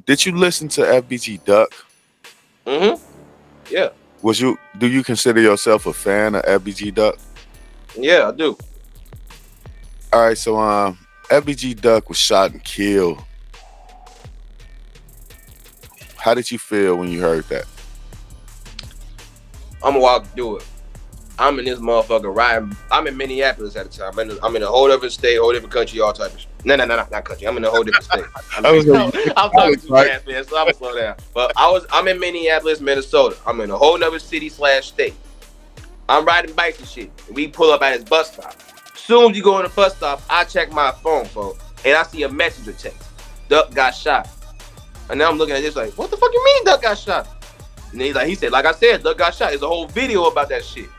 Did you listen to FBG Duck? Mm-hmm. Yeah. Do you consider yourself a fan of FBG Duck? Yeah, I do. All right, so FBG Duck was shot and killed. How did you feel when you heard that? I'm gonna walk through it. I'm in this motherfucker riding. I'm in Minneapolis at the time. I'm in a whole different state, whole different country, all type of shit. No, not country. I'm in a whole different state. I'm talking too fast, man, so I'm gonna slow down. But I'm in Minneapolis, Minnesota. I'm in a whole nother city / state. I'm riding bikes and shit. We pull up at his bus stop. Soon as you go on the bus stop, I check my phone, folks, and I see a messenger text. Duck got shot. And now I'm looking at this like, what the fuck you mean Duck got shot? And he said, like I said, Duck got shot. There's a whole video about that shit.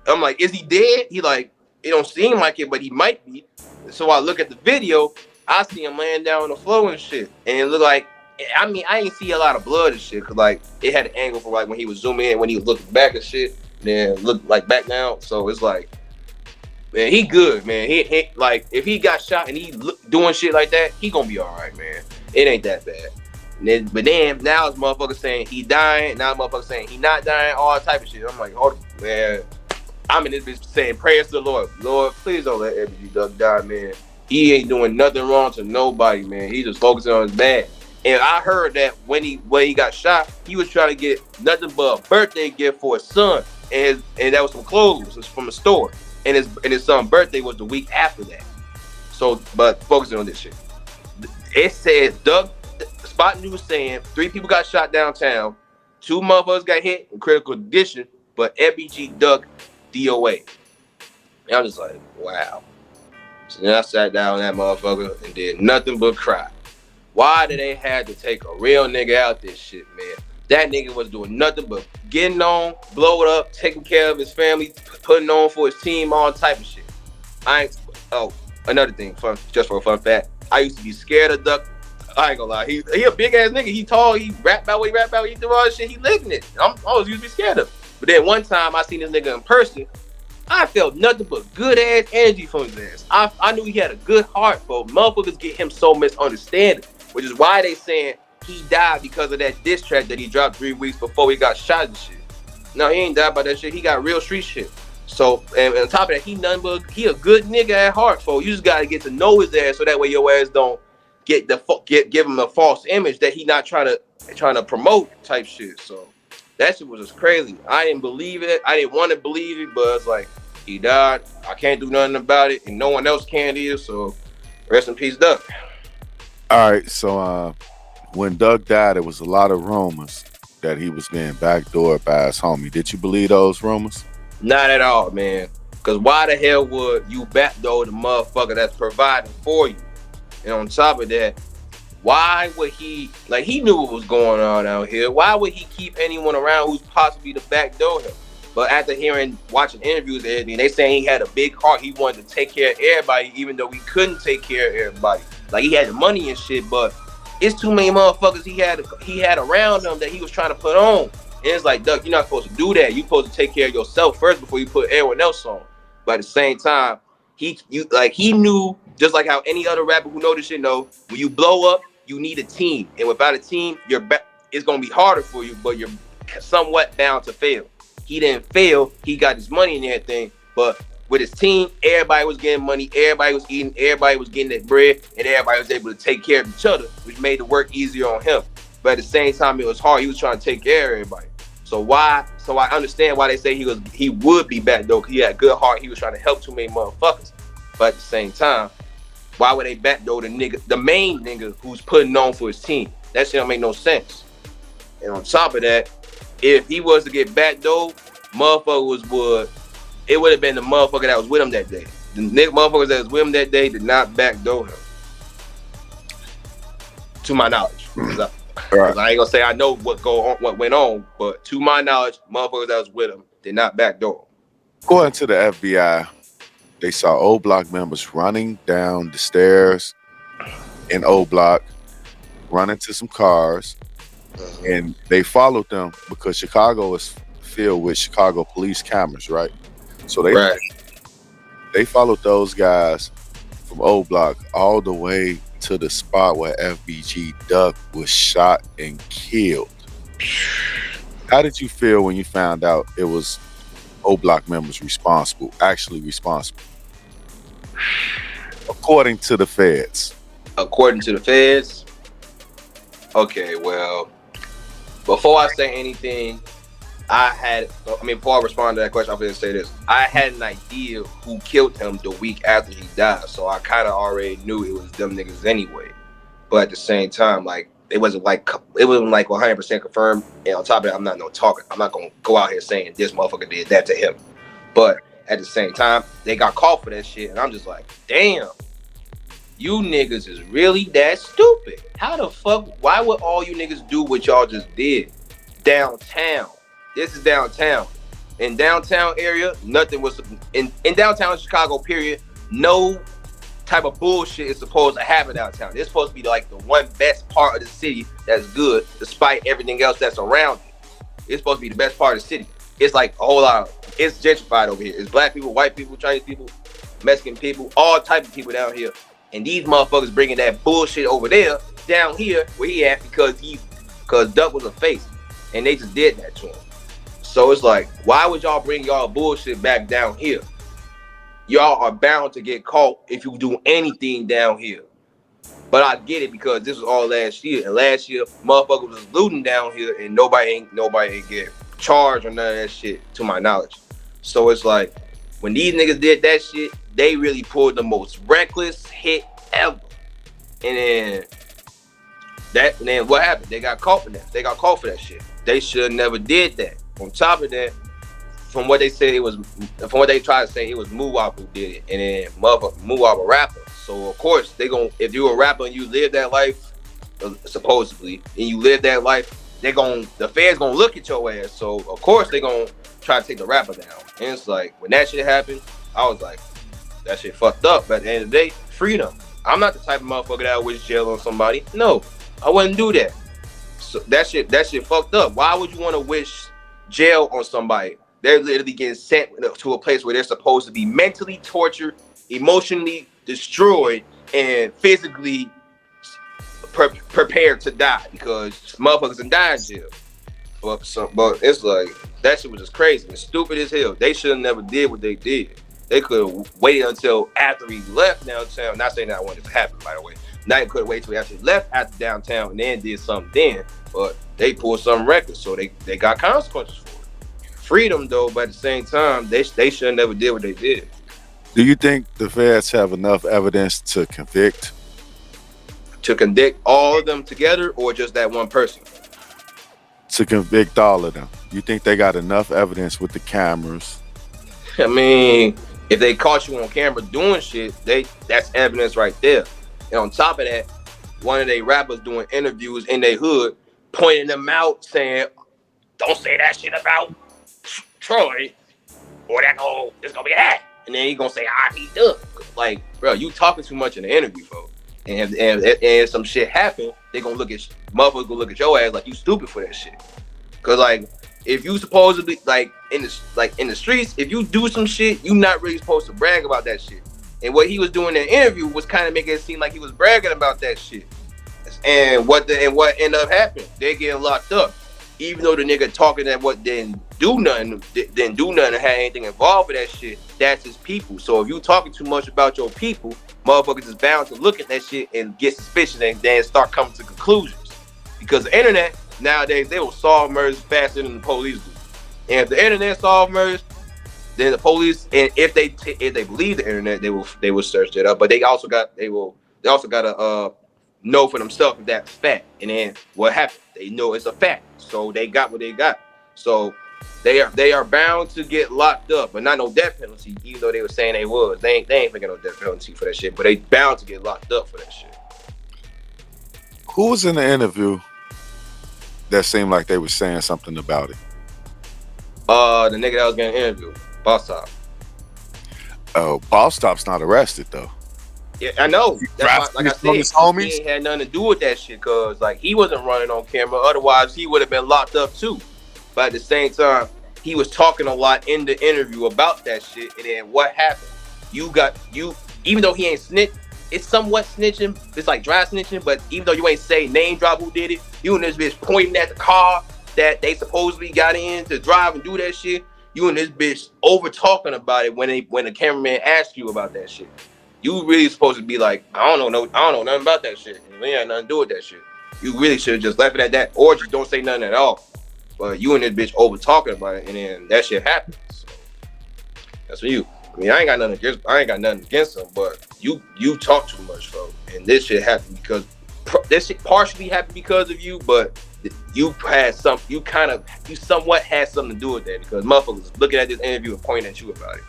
I'm like, is he dead? He like, it don't seem like it, but he might be. So I look at the video, I see him laying down on the floor and shit. And it looked like, I mean, I ain't see a lot of blood and shit, cause like it had an angle for like when he was zooming in, when he was looking back and shit, then look like back down. So it's like, man, he good, man. He like if he got shot and he doing shit like that, he gonna be all right, man. It ain't that bad. But then now it's motherfuckers saying he dying, now motherfuckers saying he not dying, all type of shit. I'm like, hold on, man. I'm in this bitch saying prayers to the Lord. Lord, please don't let FBG Duck die, man. He ain't doing nothing wrong to nobody, man. He just focusing on his bag. And I heard that when he got shot, he was trying to get nothing but a birthday gift for his son, and that was some clothes from a store. And his son's birthday was the week after that. So, but focusing on this shit, it says Spot News saying 3 people got shot downtown, 2 motherfuckers got hit in critical condition, but FBG Duck DOA. And I'm just like, wow. So then I sat down on that motherfucker and did nothing but cry. Why did they have to take a real nigga out this shit, man? That nigga was doing nothing but getting on, blow it up, taking care of his family, putting on for his team, all type of shit. Another thing, just for a fun fact, I used to be scared of Duck. I ain't gonna lie, he a big ass nigga. He tall, he rap about, he do all this shit. He living it. I always used to be scared of him. But then one time I seen this nigga in person, I felt nothing but good ass energy from his ass. I knew he had a good heart, but motherfuckers get him so misunderstanding, which is why they saying he died because of that diss track that he dropped 3 weeks before he got shot and shit. No, he ain't died by that shit. He got real street shit. So, and on top of that, he a good nigga at heart, folks. You just gotta get to know his ass so that way your ass don't give him a false image that he not trying to promote type shit. So that shit was just crazy. I didn't believe it. I didn't want to believe it, but it's like he died. I can't do nothing about it, and no one else can either. So rest in peace, Duck. All right, so when Doug died, there was a lot of rumors that he was being backdoored by his homie. Did you believe those rumors? Not at all, man. Because why the hell would you backdoor the motherfucker that's providing for you? And on top of that, why would he knew what was going on out here? Why would he keep anyone around who's possibly to backdoor him? But after watching interviews and everything, they saying he had a big heart. He wanted to take care of everybody, even though he couldn't take care of everybody. Like he had the money and shit, but it's too many motherfuckers he had around him that he was trying to put on. And it's like, Duck, you're not supposed to do that. You're supposed to take care of yourself first before you put everyone else on. But at the same time, he knew, just like how any other rapper who know this shit know, when you blow up, you need a team. And without a team, it's gonna be harder for you, but you're somewhat bound to fail. He didn't fail. He got his money and everything, but with his team, everybody was getting money, everybody was eating, everybody was getting that bread, and everybody was able to take care of each other, which made the work easier on him. But at the same time, it was hard. He was trying to take care of everybody. So I understand why they say he would be backdoor, because he had a good heart. He was trying to help too many motherfuckers. But at the same time, why would they backdoor the main nigga who's putting on for his team? That shit don't make no sense. And on top of that, if he was to get backdoored, it would have been the motherfucker that was with him that day. The motherfuckers that was with him that day did not backdoor him, to my knowledge. Right. I ain't gonna say I know what went on, but to my knowledge, motherfuckers that was with him did not backdoor him. According to the FBI, they saw O Block members running down the stairs in O Block, running to some cars, and they followed them because Chicago is filled with Chicago police cameras, right? So they followed those guys from O Block all the way to the spot where FBG Duck was shot and killed. How did you feel when you found out it was O-Block members actually responsible, according to the feds? According to the feds, okay, well, before I say anything, before I respond to that question, I'm going to say this. I had an idea who killed him the week after he died, so I kind of already knew it was them niggas anyway. But at the same time, like, it wasn't like 100% confirmed. And on top of that, I'm not no talker. I'm not going to go out here saying this motherfucker did that to him. But at the same time, they got caught for that shit, and I'm just like, damn. You niggas is really that stupid. How the fuck? Why would all you niggas do what y'all just did? Downtown. This is downtown. In downtown area, nothing was in downtown Chicago, period. No type of bullshit is supposed to happen downtown. It's supposed to be like the one best part of the city that's good, despite everything else that's around it. It's supposed to be the best part of the city. It's like a whole lot of, it's gentrified over here. It's black people, white people, Chinese people, Mexican people, all type of people down here. And these motherfuckers bringing that bullshit over there, down here, where he at, because Duck was a face. And they just did that to him. So it's like, why would y'all bring y'all bullshit back down here? Y'all are bound to get caught if you do anything down here. But I get it because this was all last year. And last year, motherfuckers was looting down here and nobody ain't get charged or none of that shit, to my knowledge. So it's like, when these niggas did that shit, they really pulled the most reckless hit ever. And then what happened? They got caught for that. They got caught for that shit. They should have never did that. On top of that, from what they tried to say, it was M.O.P who did it. And then M.O.P a rapper. So of course if you're a rapper and you live that life, supposedly, and you live that life, the feds gonna look at your ass. So of course they gonna try to take the rapper down. And it's like, when that shit happened, I was like, that shit fucked up. But at the end of the day, freedom. I'm not the type of motherfucker that would wish jail on somebody. No, I wouldn't do that. So that shit fucked up. Why would you want to wish jail on somebody? They're literally getting sent to a place where they're supposed to be mentally tortured, emotionally destroyed, and physically prepared to die, because motherfuckers can die in jail. But it's like, that shit was just crazy and stupid as hell. They should have never did what they did. They could have waited until after he left downtown. Not saying that I wanted it to happen, by the way. Now they could have waited till he actually left after downtown and then did something then. But they pulled something reckless, so they got consequences for it. Freedom, though, but at the same time, they should have never did what they did. Do you think the feds have enough evidence to convict? To convict all of them together, or just that one person? To convict all of them. You think they got enough evidence with the cameras? I mean, if they caught you on camera doing shit, that's evidence right there. And on top of that, one of their rappers doing interviews in their hood, pointing them out, saying, "Don't say that shit about Troy, or it's gonna be that." And then he gonna say, he does. Like, bro, you talking too much in the interview, folks. And if some shit happen, motherfuckers gonna look at your ass like you stupid for that shit. Cause like, if you supposedly in the streets, if you do some shit, you not really supposed to brag about that shit. And what he was doing in the interview was kind of making it seem like he was bragging about that shit. And what ended up happening? They getting locked up. Even though the nigga talking that didn't do nothing and had anything involved with that shit, that's his people. So if you talking too much about your people, motherfuckers is bound to look at that shit and get suspicious and then start coming to conclusions. Because the internet, nowadays, they will solve murders faster than the police do. And if the internet solve murders, then the police, and if they believe the internet, they will search it up. But they also got to know for themselves if that's fact. And then what happened? They know it's a fact. So they got what they got. So they are bound to get locked up, but not no death penalty, even though they were saying they was. They ain't thinking no death penalty for that shit, but they bound to get locked up for that shit. Who was in the interview that seemed like they were saying something about it? The nigga that was getting interviewed, bosstop. Oh, bosstop's not arrested though. Yeah, I know. That's why, like I said, he ain't had nothing to do with that shit, cause like he wasn't running on camera. Otherwise, he would have been locked up too. But at the same time, he was talking a lot in the interview about that shit. And then what happened? Even though he ain't snitched, it's somewhat snitching. It's like dry snitching, but even though you ain't say name drop who did it, you and this bitch pointing at the car that they supposedly got in to drive and do that shit. You and this bitch over talking about it when the cameraman asked you about that shit. You really supposed to be like, I don't know nothing about that shit. We ain't nothing to do with that shit. You really should have just left it at that, or just don't say nothing at all. But you and this bitch over talking about it, and then that shit happens. So that's for you. I mean, I ain't got nothing against them, but you talk too much, folks. And this shit happened because this shit partially happened because of you, but you somewhat had something to do with that because motherfuckers looking at this interview and pointing at you about it.